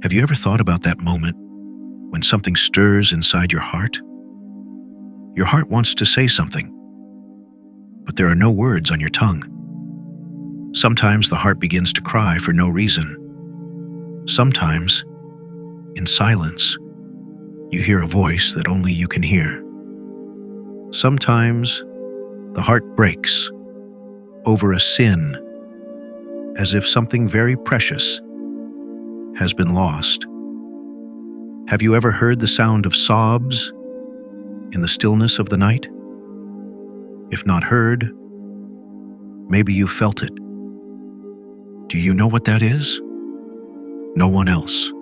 Have you ever thought about that moment when something stirs inside your heart? Your heart wants to say something, but there are no words on your tongue. Sometimes the heart begins to cry for no reason. Sometimes, in silence, you hear a voice that only you can hear. Sometimes, the heart breaks over a sin, as if something very precious has been lost. Have you ever heard the sound of sobs in the stillness of the night? If not heard, maybe you felt it. Do you know what that is? No one else.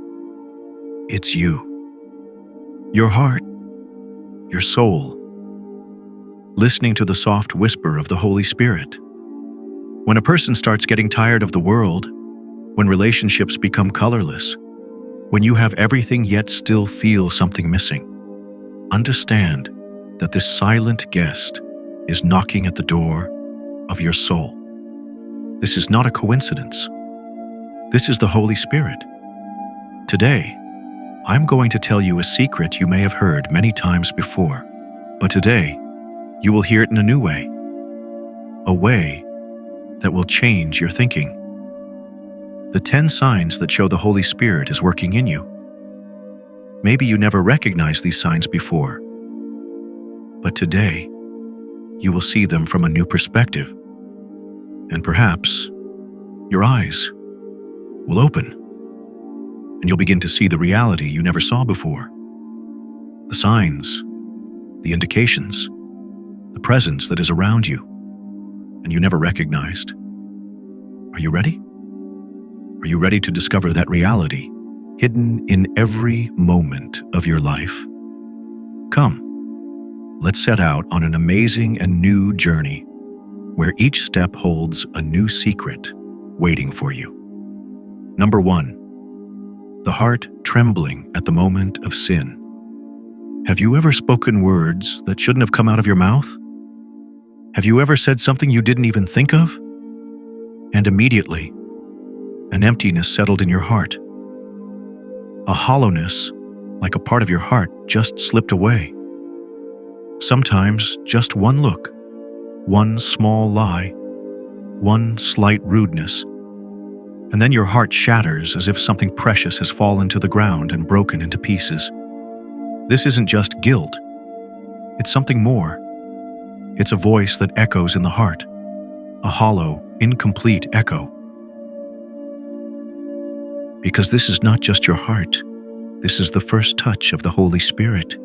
It's you. Your heart, your soul, listening to the soft whisper of the Holy Spirit. When a person starts getting tired of the world, when relationships become colorless, when you have everything yet still feel something missing, understand that this silent guest is knocking at the door of your soul. This is not a coincidence. This is the Holy Spirit. Today, I'm going to tell you a secret you may have heard many times before, but today, you will hear it in a new way, a way that will change your thinking. The 10 signs that show the Holy Spirit is working in you. Maybe you never recognized these signs before, but today, you will see them from a new perspective. And perhaps your eyes will open, and you'll begin to see the reality you never saw before. The signs, the indications, the presence that is around you, and you never recognized. Are you ready? Are you ready to discover that reality hidden in every moment of your life? Come, let's set out on an amazing and new journey where each step holds a new secret waiting for you. Number 1, the heart trembling at the moment of sin. Have you ever spoken words that shouldn't have come out of your mouth? Have you ever said something you didn't even think of? And immediately, an emptiness settled in your heart. A hollowness, like a part of your heart, just slipped away. Sometimes just one look, one small lie, one slight rudeness, and then your heart shatters as if something precious has fallen to the ground and broken into pieces. This isn't just guilt. It's something more. It's a voice that echoes in the heart, a hollow, incomplete echo. Because this is not just your heart. This is the first touch of the Holy Spirit.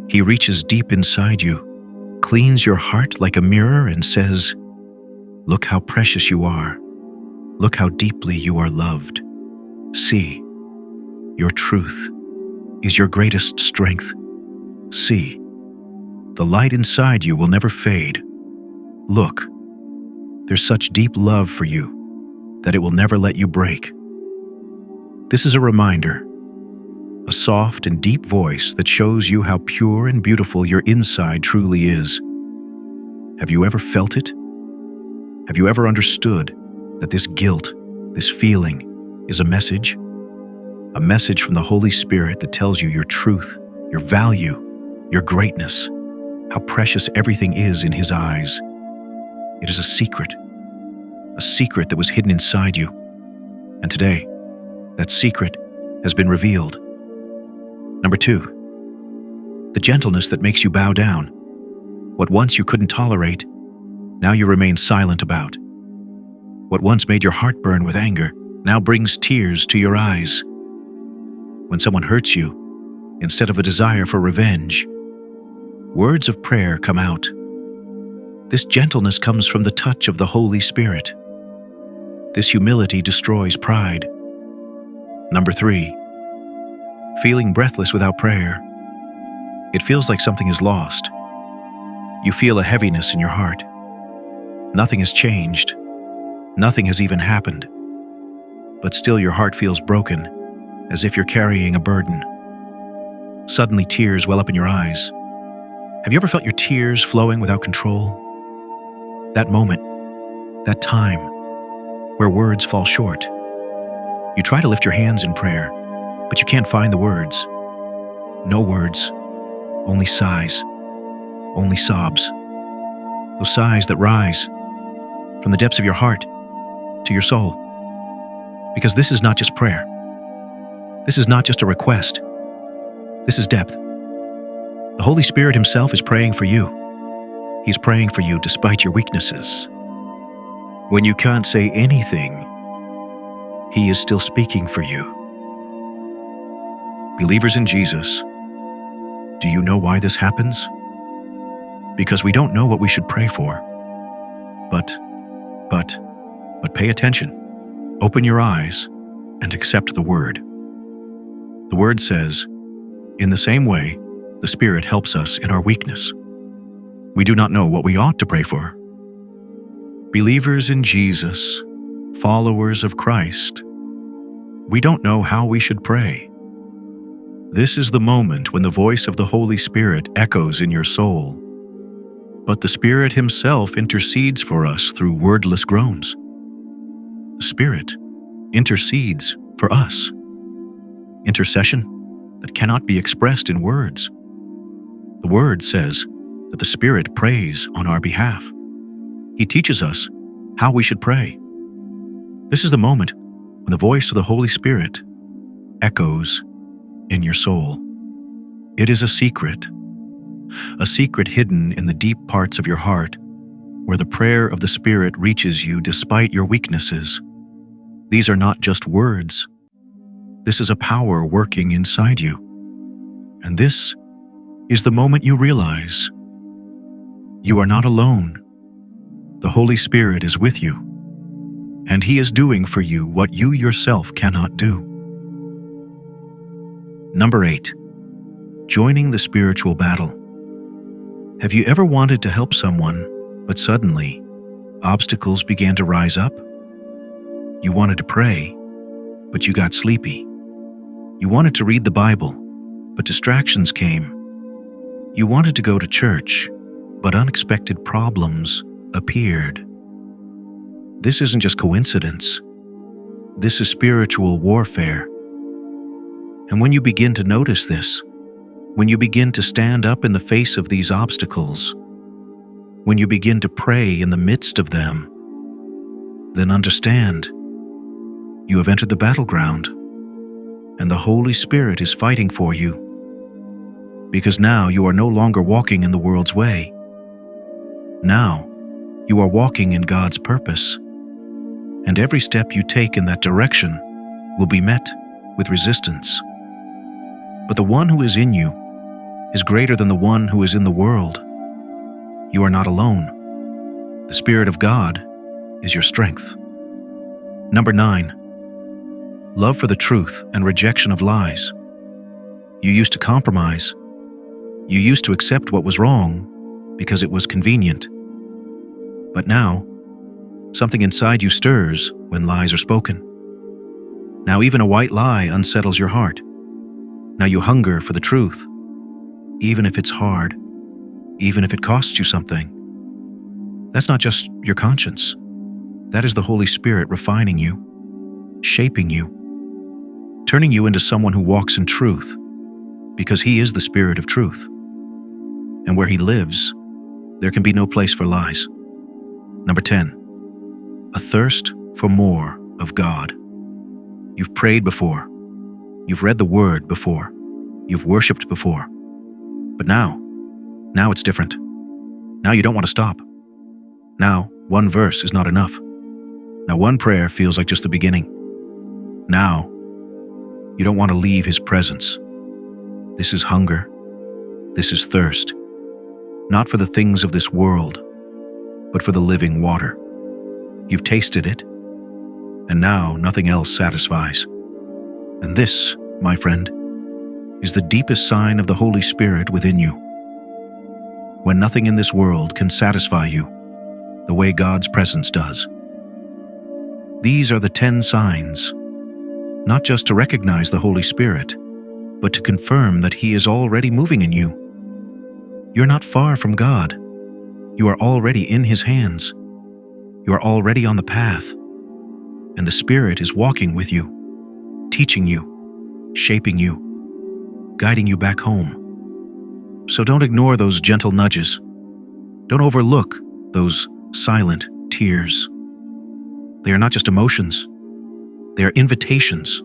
He reaches deep inside you, cleans your heart like a mirror and says, "Look how precious you are. Look how deeply you are loved. See, your truth is your greatest strength. See, the light inside you will never fade. Look, there's such deep love for you that it will never let you break." This is a reminder, a soft and deep voice that shows you how pure and beautiful your inside truly is. Have you ever felt it? Have you ever understood that this guilt, this feeling, is a message? A message from the Holy Spirit that tells you your truth, your value, your greatness, how precious everything is in His eyes. It is a secret that was hidden inside you. And today, that secret has been revealed. Number 2, the gentleness that makes you bow down. What once you couldn't tolerate, now you remain silent about. What once made your heart burn with anger, now brings tears to your eyes. When someone hurts you, instead of a desire for revenge, words of prayer come out. This gentleness comes from the touch of the Holy Spirit. This humility destroys pride. Number 3, feeling breathless without prayer. It feels like something is lost. You feel a heaviness in your heart. Nothing has changed. Nothing has even happened. But still your heart feels broken, as if you're carrying a burden. Suddenly tears well up in your eyes. Have you ever felt your tears flowing without control? That moment, that time, where words fall short. You try to lift your hands in prayer, but you can't find the words. No words, only sighs, only sobs. Those sighs that rise from the depths of your heart to your soul. Because this is not just prayer. This is not just a request. This is depth. The Holy Spirit Himself is praying for you. He's praying for you despite your weaknesses. When you can't say anything, He is still speaking for you. Believers in Jesus, do you know why this happens? Because we don't know what we should pray for. But pay attention. Open your eyes and accept the Word. The Word says, in the same way, the Spirit helps us in our weakness. We do not know what we ought to pray for. Believers in Jesus, followers of Christ, we don't know how we should pray. This is the moment when the voice of the Holy Spirit echoes in your soul. But the Spirit Himself intercedes for us through wordless groans. The Spirit intercedes for us. Intercession that cannot be expressed in words. The Word says that the Spirit prays on our behalf. He teaches us how we should pray. This is the moment when the voice of the Holy Spirit echoes in your soul. It is a secret hidden in the deep parts of your heart, where the prayer of the Spirit reaches you despite your weaknesses. These are not just words. This is a power working inside you. And this is the moment you realize you are not alone. The Holy Spirit is with you, and He is doing for you what you yourself cannot do. Number 8, joining the spiritual battle. Have you ever wanted to help someone, but suddenly obstacles began to rise up? You wanted to pray, but you got sleepy. You wanted to read the Bible, but distractions came. You wanted to go to church, but unexpected problems appeared. This isn't just coincidence. This is spiritual warfare. And when you begin to notice this, when you begin to stand up in the face of these obstacles, when you begin to pray in the midst of them, then understand you have entered the battleground, and the Holy Spirit is fighting for you. Because now you are no longer walking in the world's way. Now you are walking in God's purpose, and every step you take in that direction will be met with resistance. But the one who is in you is greater than the one who is in the world. You are not alone. The Spirit of God is your strength. Number 9, love for the truth and rejection of lies. You used to compromise. You used to accept what was wrong because it was convenient. But now, something inside you stirs when lies are spoken. Now even a white lie unsettles your heart. Now you hunger for the truth, even if it's hard, even if it costs you something. That's not just your conscience. That is the Holy Spirit refining you, shaping you, turning you into someone who walks in truth, because He is the Spirit of truth. And where He lives, there can be no place for lies. Number 10, a thirst for more of God. You've prayed before. You've read the Word before. You've worshiped before. But now it's different. Now you don't want to stop. Now, one verse is not enough. Now one prayer feels like just the beginning. Now, you don't want to leave His presence. This is hunger. This is thirst. Not for the things of this world, but for the living water. You've tasted it, and now nothing else satisfies. And this, my friend, is the deepest sign of the Holy Spirit within you. When nothing in this world can satisfy you the way God's presence does. These are the 10 signs, not just to recognize the Holy Spirit, but to confirm that He is already moving in you. You're not far from God. You are already in His hands. You are already on the path, and the Spirit is walking with you, teaching you, shaping you, guiding you back home. So don't ignore those gentle nudges. Don't overlook those silent tears. They are not just emotions. They are invitations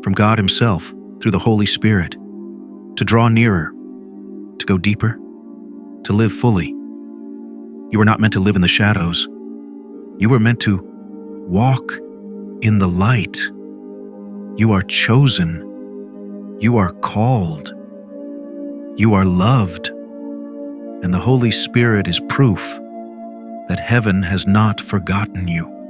from God Himself through the Holy Spirit to draw nearer, to go deeper, to live fully. You were not meant to live in the shadows. You were meant to walk in the light. You are chosen. You are called. You are loved. And the Holy Spirit is proof that heaven has not forgotten you.